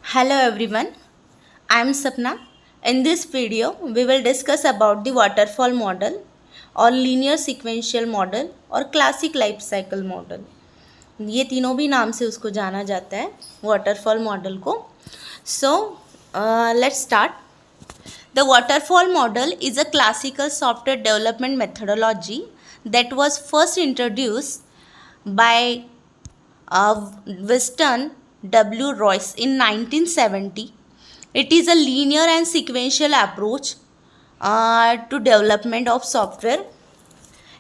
Hello everyone, I am Sapna. In this video, we will discuss about the waterfall model or linear sequential model और classic life cycle model. ये तीनों भी नाम से उसको जाना जाता है waterfall model को. So, let's start. The waterfall model is a classical software development methodology that was first introduced by Winston W. Royce in 1970. It is a linear and sequential approach to development of software.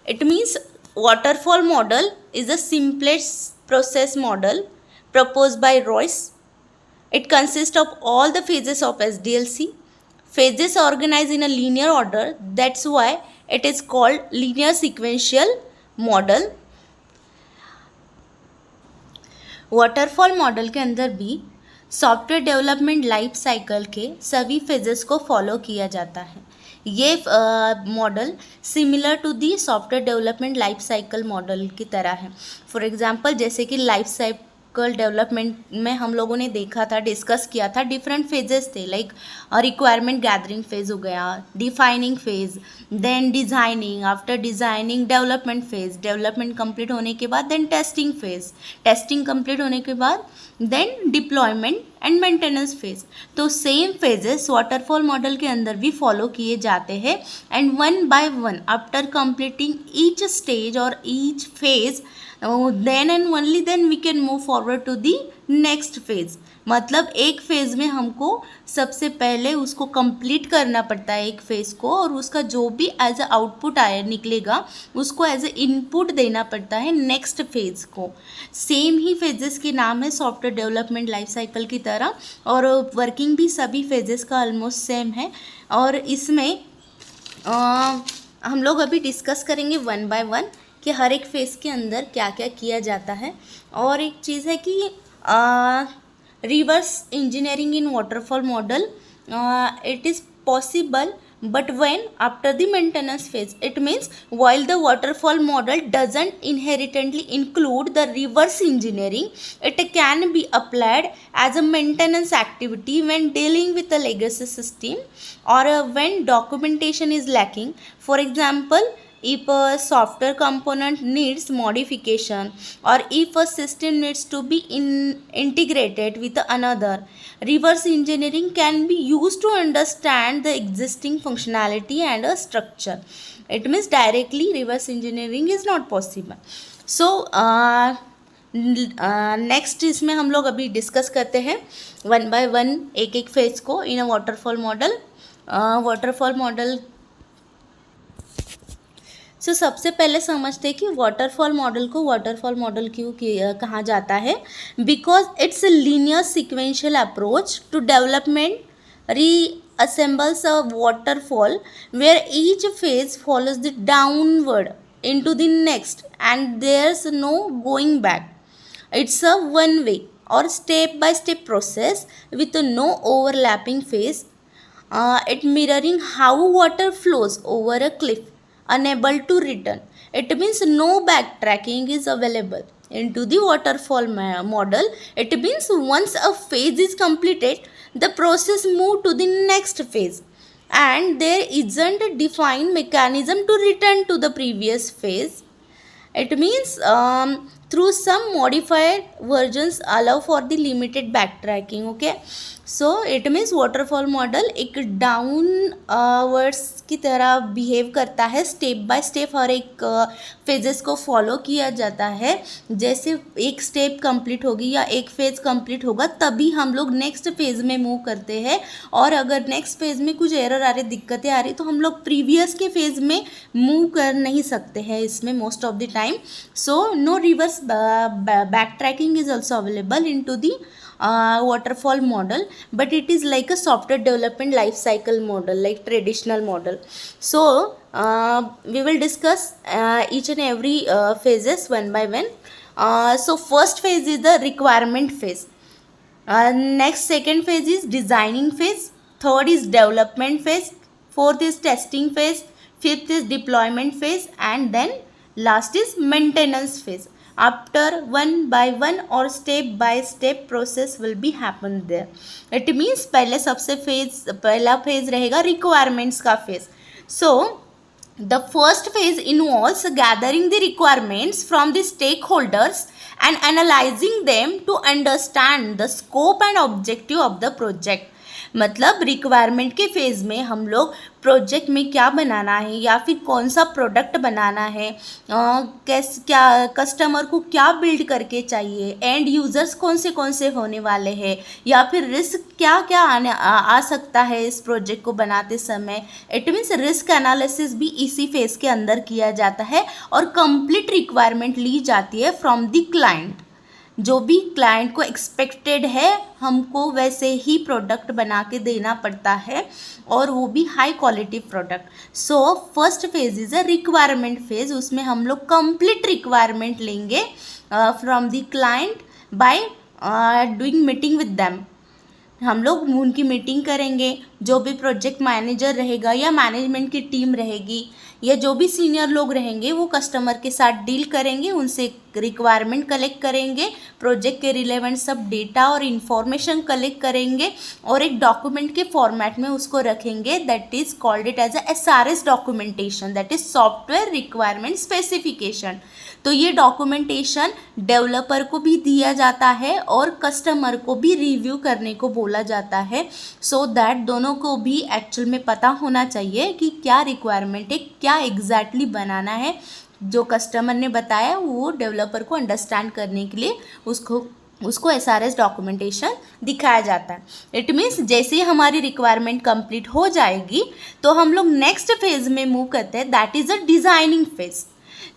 It means waterfall model is the simplest process model proposed by Royce. It consists of all the phases of SDLC. Phases organized in a linear order. That's why it is called linear sequential model. Waterfall model के अंदर भी software development life cycle के सभी phases को follow किया जाता है. ये model similar to the software development life cycle model की तरह है. फॉर एग्जांपल जैसे कि लाइफ साइकिल डेवलपमेंट में हम लोगों ने देखा था, डिस्कस किया था, डिफरेंट फेजेस थे. लाइक रिक्वायरमेंट गैदरिंग फेज हो गया, defining phase, then designing, after designing development phase, development complete होने के बाद then testing phase, testing complete होने के बाद then deployment and maintenance phase. तो सेम फेजेस वाटरफॉल मॉडल के अंदर भी फॉलो किए जाते हैं. And one by one after completing each stage और each phase then and only then we can move forward to the next phase. मतलब एक फेज में हमको सबसे पहले उसको कंप्लीट करना पड़ता है एक फेज को, और उसका जो भी एज अ आउटपुट आया निकलेगा उसको एज अ इनपुट देना पड़ता है नेक्स्ट फेज को. सेम ही फेजेस के नाम है सॉफ्टवेयर डेवलपमेंट लाइफ साइकिल की तरह, और वर्किंग भी सभी फेजेस का ऑलमोस्ट सेम है. और इसमें हम लोग अभी डिस्कस करेंगे वन बाय वन कि हर एक फेज़ के अंदर क्या क्या किया जाता है. और एक चीज़ है कि reverse engineering in waterfall model it is possible but when after the maintenance phase. It means while the waterfall model doesn't inherently include the reverse engineering, it can be applied as a maintenance activity when dealing with a legacy system or when documentation is lacking. For example, if a software component needs modification or if a system needs to be integrated with another, reverse engineering can be used to understand the existing functionality and a structure. It means directly reverse engineering is not possible. So next इसमें हम लोग अभी discuss करते हैं one by one एक एक phase को in a waterfall model. Waterfall model so सबसे पहले समझते हैं कि वाटरफॉल मॉडल को वाटरफॉल मॉडल क्यों कहा जाता है. Because it's a linear sequential approach to development reassembles a waterfall where each phase follows the downward into the next and there's no going back. It's a one way or step by step process with no overlapping phase. It mirroring how water flows over a cliff unable to return. It means no backtracking is available into the waterfall model. It means once a phase is completed, the process move to the next phase and there isn't a defined mechanism to return to the previous phase. It means through some modified versions allow for the limited backtracking. Okay, so it means waterfall model एक downwards की तरह behave करता है. Step by step हर एक phases को follow किया जाता है. जैसे एक स्टेप कंप्लीट होगी या एक फेज कंप्लीट होगा तभी हम लोग नेक्स्ट फेज में मूव करते हैं. और अगर नेक्स्ट फेज में कुछ एरर आ रही, दिक्कतें आ रही, तो हम लोग प्रीवियस के फेज में मूव कर नहीं सकते हैं इसमें most of the time. So no reverse backtracking is also available into the waterfall model, but it is like a software development life cycle model, like traditional model. So we will discuss each and every phases one by one. So first phase is the requirement phase. Next second phase is designing phase. Third is development phase. Fourth is testing phase. Fifth is deployment phase, and then last is maintenance phase. after one by one or step by step process will be happen there. It means पहला phase रहेगा requirements का phase. So the first phase involves gathering the requirements from the stakeholders and analyzing them to understand the scope and objective of the project. मतलब requirement के phase में हम लोग project में क्या बनाना है या फिर कौन सा प्रोडक्ट बनाना है, क्या कस्टमर को क्या बिल्ड करके चाहिए, एंड यूज़र्स कौन से होने वाले हैं, या फिर रिस्क क्या क्या आ सकता है इस प्रोजेक्ट को बनाते समय. इट मीन्स रिस्क एनालिसिस भी इसी फेज़ के अंदर किया जाता है और कंप्लीट रिक्वायरमेंट ली जाती है फ्रॉम द क्लाइंट. जो भी क्लाइंट को एक्सपेक्टेड है हमको वैसे ही प्रोडक्ट बना के देना पड़ता है और वो भी high quality product. So first phase is a requirement phase. उसमें हम लोग कंप्लीट रिक्वायरमेंट लेंगे from the client by doing meeting with them. हम लोग उनकी मीटिंग करेंगे. जो भी प्रोजेक्ट मैनेजर रहेगा या मैनेजमेंट की टीम रहेगी या जो भी सीनियर लोग रहेंगे वो कस्टमर के साथ डील करेंगे, उनसे रिक्वायरमेंट कलेक्ट करेंगे, प्रोजेक्ट के रिलेवेंट सब डेटा और इन्फॉर्मेशन कलेक्ट करेंगे और एक डॉक्यूमेंट के फॉर्मेट में उसको रखेंगे. That is called it as a SRS documentation, that is software requirement specification. तो ये डॉक्यूमेंटेशन डेवलपर को भी दिया जाता है और कस्टमर को भी रिव्यू करने को बोला जाता है, सो दैट दोनों को भी एक्चुअल में पता होना चाहिए कि क्या रिक्वायरमेंट है, क्या एग्जैक्टली बनाना है. जो कस्टमर ने बताया वो डेवलपर को अंडरस्टैंड करने के लिए उसको SRS डॉक्यूमेंटेशन दिखाया जाता है. इट मीन्स जैसे ही हमारी रिक्वायरमेंट कंप्लीट हो जाएगी तो हम लोग नेक्स्ट फेज में मूव करते हैं, that is a designing phase.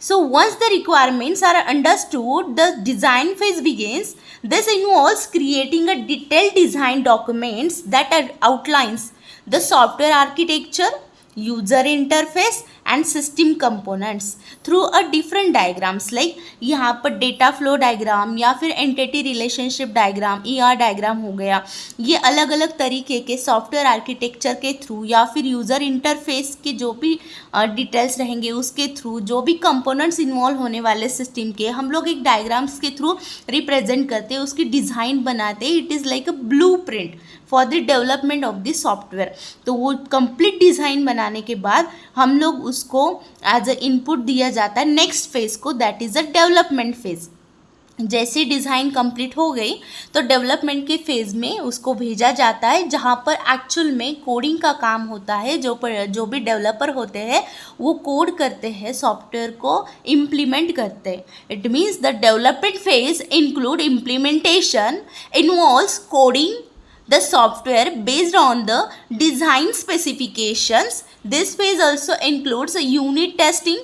So once the requirements are understood, the design phase begins. This involves creating a detailed design documents that outlines the software architecture, user interface and system components through a different diagrams. like यहाँ पर data flow diagram या फिर entity relationship diagram, ER diagram हो गया. ये अलग अलग तरीके के सॉफ्टवेयर आर्किटेक्चर के थ्रू या फिर यूज़र इंटरफेस के जो भी डिटेल्स रहेंगे उसके थ्रू, जो भी कंपोनेंट्स इन्वॉल्व होने वाले सिस्टम के, हम लोग एक डायग्राम्स के थ्रू रिप्रेजेंट करते हैं, उसकी डिज़ाइन बनाते हैं. It is like a blue print for the development of the software. तो वो कंप्लीट डिज़ाइन बनाने के बाद हम लोग उसको एज अ इनपुट दिया जाता है नेक्स्ट फेज को, that is a development phase. जैसे डिज़ाइन कंप्लीट हो गई तो डेवलपमेंट के फेज़ में उसको भेजा जाता है जहाँ पर एक्चुअल में कोडिंग का काम होता है. जो भी डेवलपर होते हैं वो कोड करते हैं, सॉफ्टवेयर को इम्प्लीमेंट करते हैं. It means the development phase include implementation, involves coding the software based on the design specifications. This phase also includes a unit testing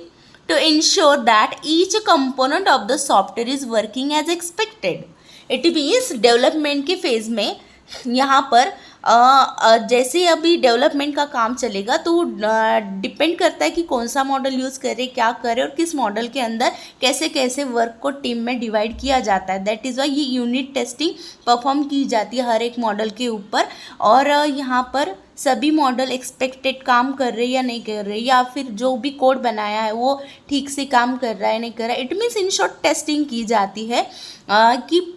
to ensure that each component of the software is working as expected. It means development के phase में यहाँ पर जैसे अभी development का काम चलेगा तो डिपेंड करता है कि कौन सा मॉडल यूज़ करें, क्या करें और किस मॉडल के अंदर कैसे कैसे वर्क को टीम में डिवाइड किया जाता है. दैट इज़ वाई ये यूनिट टेस्टिंग परफॉर्म की जाती है हर एक मॉडल के ऊपर. और यहाँ पर सभी मॉडल एक्सपेक्टेड काम कर रहे या नहीं कर रहे, या फिर जो भी कोड बनाया है वो ठीक से काम कर रहा है नहीं कर रहा है. It means in short testing की जाती है कि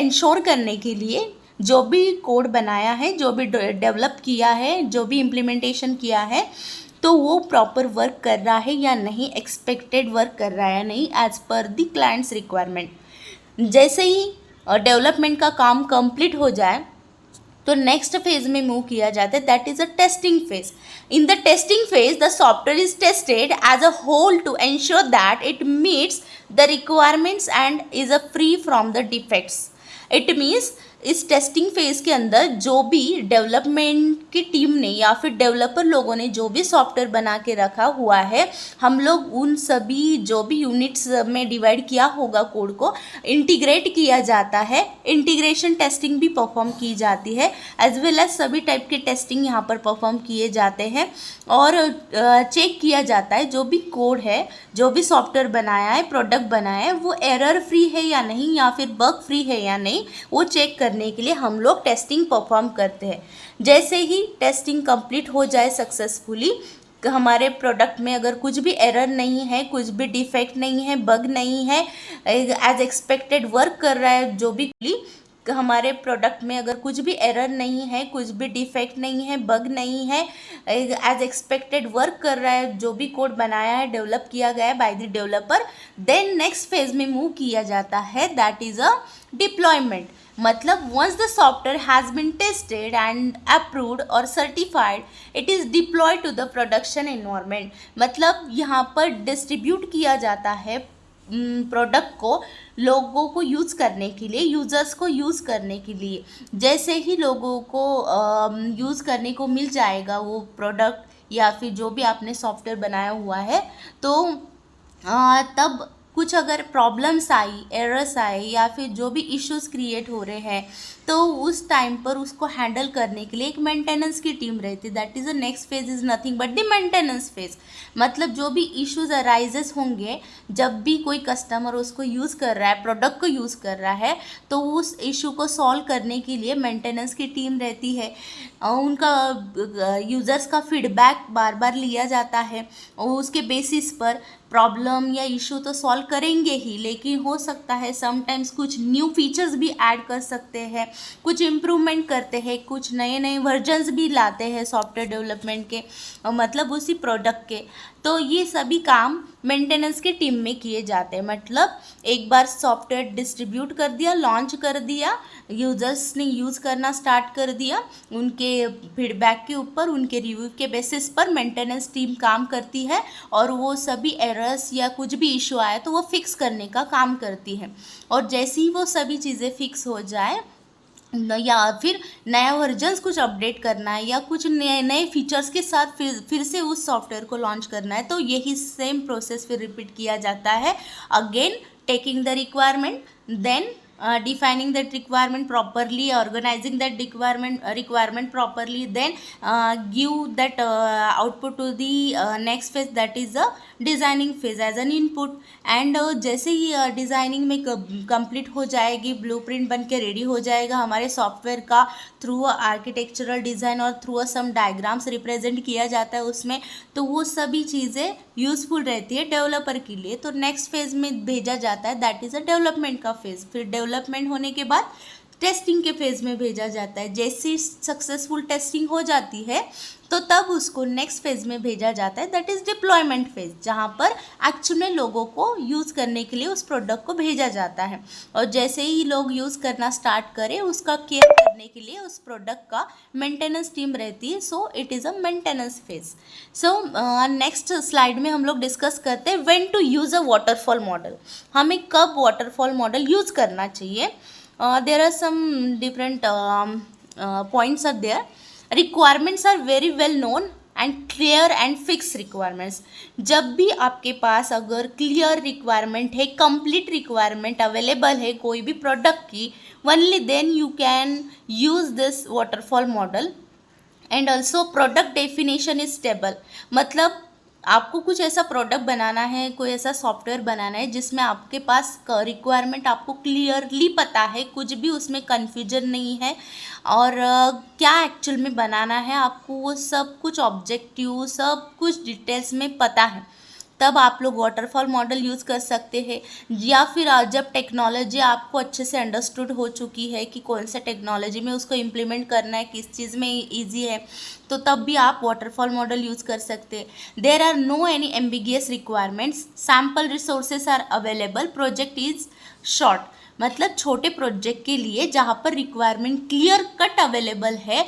इंश्योर करने के लिए जो भी कोड बनाया है, जो भी डेवलप किया है, जो भी इम्प्लीमेंटेशन किया है तो वो प्रॉपर वर्क कर रहा है या नहीं, एक्सपेक्टेड वर्क कर रहा है या नहीं as per the clients requirement. जैसे ही डेवलपमेंट का काम कंप्लीट हो जाए तो नेक्स्ट फेज में मूव किया जाता है, that is a testing phase. In the testing phase the software is tested as a whole to ensure that it meets the requirements and is a free from the defects. It means इस testing phase के अंदर जो भी development की team ने या फिर developer लोगों ने जो भी सॉफ्टवेयर बना के रखा हुआ है, हम लोग उन सभी जो भी यूनिट्स में डिवाइड किया होगा कोड को इंटीग्रेट किया जाता है. इंटीग्रेशन टेस्टिंग भी परफॉर्म की जाती है, एज वेल एज सभी टाइप के टेस्टिंग यहाँ पर परफॉर्म किए जाते हैं और चेक किया जाता है जो भी कोड है, जो भी सॉफ्टवेयर बनाया है, प्रोडक्ट बनाया है, वो एरर फ्री है या नहीं या फिर बग फ्री है या नहीं, वो चेक करने के लिए हम लोग टेस्टिंग परफॉर्म करते हैं. जैसे ही टेस्टिंग कंप्लीट हो जाए सक्सेसफुली, हमारे प्रोडक्ट में अगर कुछ भी एरर नहीं है, कुछ भी डिफेक्ट नहीं है, बग नहीं है, एज एक्सपेक्टेड वर्क कर रहा है, जो भी हमारे प्रोडक्ट में अगर कुछ भी एरर नहीं है, कुछ भी डिफेक्ट नहीं है, बग नहीं है, एज एक्सपेक्टेड वर्क कर रहा है, जो भी कोड बनाया है, डेवलप किया गया है by the developer, then next phase में मूव किया जाता है, दैट इज अ डिप्लॉयमेंट। मतलब once the software has been tested and approved और certified, it is deploy to the production environment. मतलब यहाँ पर डिस्ट्रीब्यूट किया जाता है प्रोडक्ट को लोगों को यूज़ करने के लिए, यूज़र्स को यूज़ करने के लिए। जैसे ही लोगों को यूज़ करने को मिल जाएगा वो प्रोडक्ट या फिर जो भी आपने सॉफ्टवेयर बनाया हुआ है, तो तब कुछ अगर प्रॉब्लम्स आई, एरर्स आए या फिर जो भी इश्यूज क्रिएट हो रहे हैं, तो उस टाइम पर उसको हैंडल करने के लिए एक मेंटेनेंस की टीम रहती है। That is the next phase is nothing but the maintenance phase. मतलब जो भी इश्यूज अराइजेस होंगे, जब भी कोई कस्टमर उसको यूज़ कर रहा है, प्रोडक्ट को यूज़ कर रहा है, तो उस इशू को सॉल्व करने के लिए मेंटेनेंस की टीम रहती है। उनका यूज़र्स का फीडबैक बार बार लिया जाता है और उसके बेसिस पर प्रॉब्लम या इशू तो सॉल्व करेंगे ही, लेकिन हो सकता है समटाइम्स कुछ न्यू फीचर्स भी ऐड कर सकते हैं, कुछ इम्प्रूवमेंट करते हैं, कुछ नए नए वर्जन्स भी लाते हैं सॉफ्टवेयर डेवलपमेंट के, मतलब उसी प्रोडक्ट के। तो ये सभी काम मेंटेनेंस के टीम में किए जाते हैं। मतलब एक बार सॉफ्टवेयर डिस्ट्रीब्यूट कर दिया, लॉन्च कर दिया, यूजर्स ने यूज़ करना स्टार्ट कर दिया, उनके फीडबैक के ऊपर, उनके रिव्यू के बेसिस पर मेंटेनेंस टीम काम करती है और वो सभी एरर्स या कुछ भी इशू आए तो वो फिक्स करने का काम करती है। और जैसे ही वो सभी चीज़ें फिक्स हो जाए या फिर नया वर्जन्स कुछ अपडेट करना है या कुछ नए नए फीचर्स के साथ फिर से उस सॉफ्टवेयर को लॉन्च करना है, तो यही सेम प्रोसेस फिर रिपीट किया जाता है। Again taking the requirement, then defining that requirement properly, organizing that requirement properly, then give that output to the next phase, that is the designing phase as an input। and जैसे ही designing में complete हो जाएगी, blueprint बन के ready हो जाएगा हमारे software का, थ्रू आर्किटेक्चरल डिज़ाइन और थ्रू सम डायग्राम्स रिप्रेजेंट किया जाता है उसमें, तो वो सभी चीज़ें यूज़फुल रहती है डेवलपर के लिए। तो नेक्स्ट फेज़ में भेजा जाता है, दैट इज़ अ डेवलपमेंट का फेज़। फिर डेवलपमेंट होने के बाद टेस्टिंग के फेज़ में भेजा जाता है। जैसे सक्सेसफुल टेस्टिंग हो जाती है तो तब उसको नेक्स्ट फेज़ में भेजा जाता है, दैट इज़ डिप्लॉयमेंट फेज़, जहाँ पर एक्चुअल में लोगों को यूज़ करने के लिए उस प्रोडक्ट को भेजा जाता है। और जैसे ही लोग यूज़ करना स्टार्ट करें, उसका केयर करने के लिए उस प्रोडक्ट का मेंटेनेंस टीम रहती है। So it is a maintenance phase. So next slide में हम लोग डिस्कस करते हैं when to use a waterfall model. हमें कब वाटरफॉल मॉडल यूज़ करना चाहिए। There are some different points are there. Requirements are very well known and clear and fix requirements. जब भी आपके पास अगर क्लियर रिक्वायरमेंट है, कंप्लीट रिक्वायरमेंट अवेलेबल है कोई भी प्रोडक्ट की, only then you can use this waterfall model. And also product definition is stable. मतलब आपको कुछ ऐसा प्रोडक्ट बनाना है, कोई ऐसा सॉफ्टवेयर बनाना है जिसमें आपके पास रिक्वायरमेंट आपको क्लियरली पता है, कुछ भी उसमें कन्फ्यूजन नहीं है, और क्या एक्चुअल में बनाना है आपको वो सब कुछ ऑब्जेक्टिव, सब कुछ डिटेल्स में पता है, तब आप लोग वाटरफॉल मॉडल यूज़ कर सकते हैं। या फिर जब टेक्नोलॉजी आपको अच्छे से अंडरस्टूड हो चुकी है कि कौन सा टेक्नोलॉजी में उसको इम्प्लीमेंट करना है, किस चीज़ में इजी है, तो तब भी आप वाटरफॉल मॉडल यूज़ कर सकते हैं। There are no any ambiguous requirements, sample resources are available, project is short. मतलब छोटे प्रोजेक्ट के लिए जहाँ पर रिक्वायरमेंट क्लियर कट अवेलेबल है,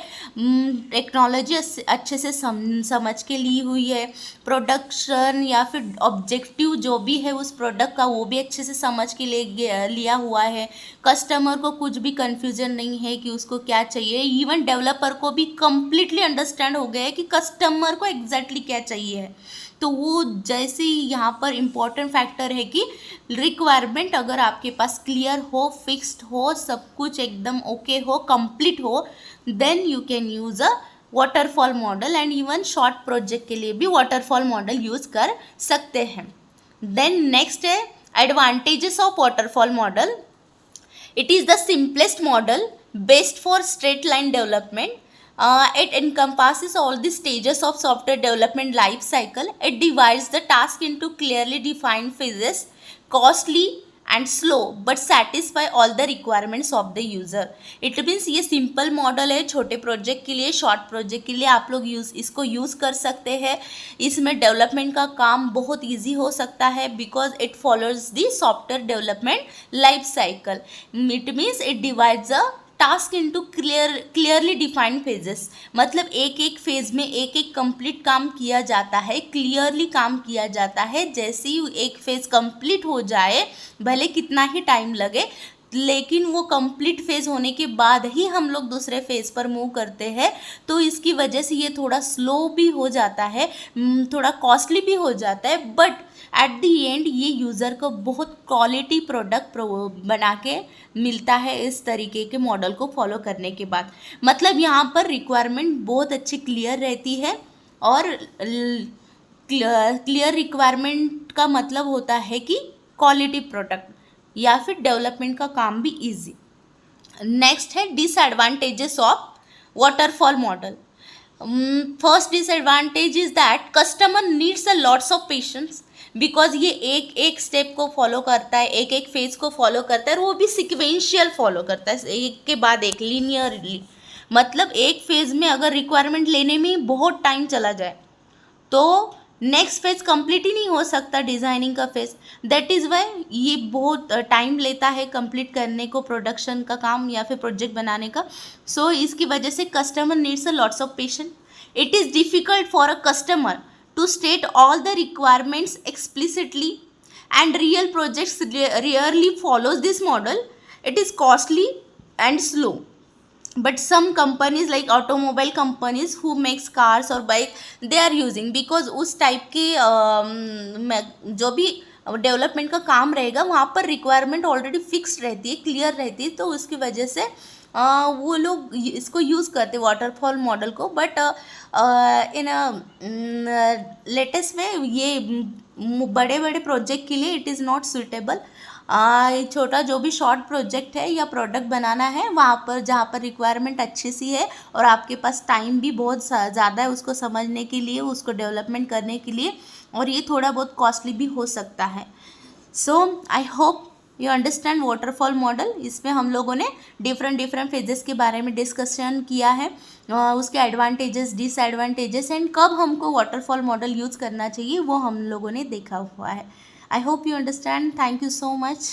टेक्नोलॉजी अच्छे से समझ के ली हुई है, प्रोडक्शन या फिर ऑब्जेक्टिव जो भी है उस प्रोडक्ट का वो भी अच्छे से समझ के लिया हुआ है, कस्टमर को कुछ भी कन्फ्यूजन नहीं है कि उसको क्या चाहिए, इवन डेवलपर को भी कम्प्लीटली अंडरस्टैंड हो गया है कि कस्टमर को एग्जैक्टली क्या चाहिए है। तो वो जैसे यहाँ पर इम्पॉर्टेंट फैक्टर है कि रिक्वायरमेंट अगर आपके पास क्लियर हो, फिक्स्ड हो, सब कुछ एकदम ओके हो, कंप्लीट हो, then you can use a waterfall model. And even short project के लिए भी वाटरफॉल मॉडल यूज़ कर सकते हैं। देन नेक्स्ट है advantages of waterfall model. It is the simplest model best for straight line development. It encompasses all the stages of software development life cycle. It divides the task into clearly defined phases, costly and slow but satisfy all the requirements of the user. It means ये simple model है, छोटे project के लिए, short project के लिए आप लोग इसको यूज़ कर सकते हैं. इसमें डेवलपमेंट का काम बहुत ईजी हो सकता है because it follows the software development life cycle. It means it divides a task into clearly defined phases. मतलब एक एक फेज में एक एक कंप्लीट काम किया जाता है, क्लियरली काम किया जाता है. जैसे ही एक फेज कंप्लीट हो जाए, भले कितना ही टाइम लगे, लेकिन वो कंप्लीट फेज होने के बाद ही हम लोग दूसरे फेज पर मूव करते हैं. तो इसकी वजह से ये थोड़ा स्लो भी हो जाता है, थोड़ा कॉस्टली भी हो जाता है, बट एट दी एंड ये यूज़र को बहुत क्वालिटी प्रोडक्ट बना के मिलता है इस तरीके के मॉडल को फॉलो करने के बाद. मतलब यहाँ पर रिक्वायरमेंट बहुत अच्छी क्लियर रहती है, और क्लियर रिक्वायरमेंट का मतलब होता है कि क्वालिटी प्रोडक्ट या फिर डेवलपमेंट का काम भी इजी. नेक्स्ट है disadvantages of waterfall model. First disadvantage is that customer needs a lots of patience, because ये एक एक स्टेप को फॉलो करता है, एक एक फेज को फॉलो करता है, और वो भी सिक्वेंशियल फॉलो करता है, एक के बाद एक लीनियरली. मतलब एक फेज में अगर रिक्वायरमेंट लेने में बहुत टाइम चला जाए तो नेक्स्ट फेज कंप्लीट ही नहीं हो सकता, डिज़ाइनिंग का फेज. दैट इज़ वाई ये बहुत टाइम लेता है कंप्लीट करने को, प्रोडक्शन का काम या फिर प्रोजेक्ट बनाने का. सो इसकी वजह से customer needs a lots of patience. It is difficult for a customer to state all the requirements explicitly, and real projects rarely follows this model. It is costly and slow, but some companies like automobile companies who makes cars or bike, they are using, because उस type के जो भी development का काम रहेगा वहाँ पर requirement already fixed रहती है, क्लियर रहती है, तो उसकी वजह से वो लोग इसको यूज़ करते वाटरफॉल मॉडल को. बट इन लेटेस्ट में ये बड़े बड़े प्रोजेक्ट के लिए इट इज़ नॉट सुटेबल. छोटा जो भी शॉर्ट प्रोजेक्ट है या प्रोडक्ट बनाना है, वहाँ पर जहाँ पर रिक्वायरमेंट अच्छी सी है और आपके पास टाइम भी बहुत ज़्यादा है उसको समझने के लिए, उसको डेवलपमेंट करने के लिए, और ये थोड़ा बहुत कॉस्टली भी हो सकता है. So I hope you understand waterfall model. इसमें हम लोगों ने डिफरेंट फेजेस के बारे में डिस्कशन किया है, उसके एडवांटेजेस, डिसएडवांटेजेस, एंड कब हमको वाटरफॉल मॉडल यूज़ करना चाहिए वो हम लोगों ने देखा हुआ है. आई hope you understand. Thank you so much.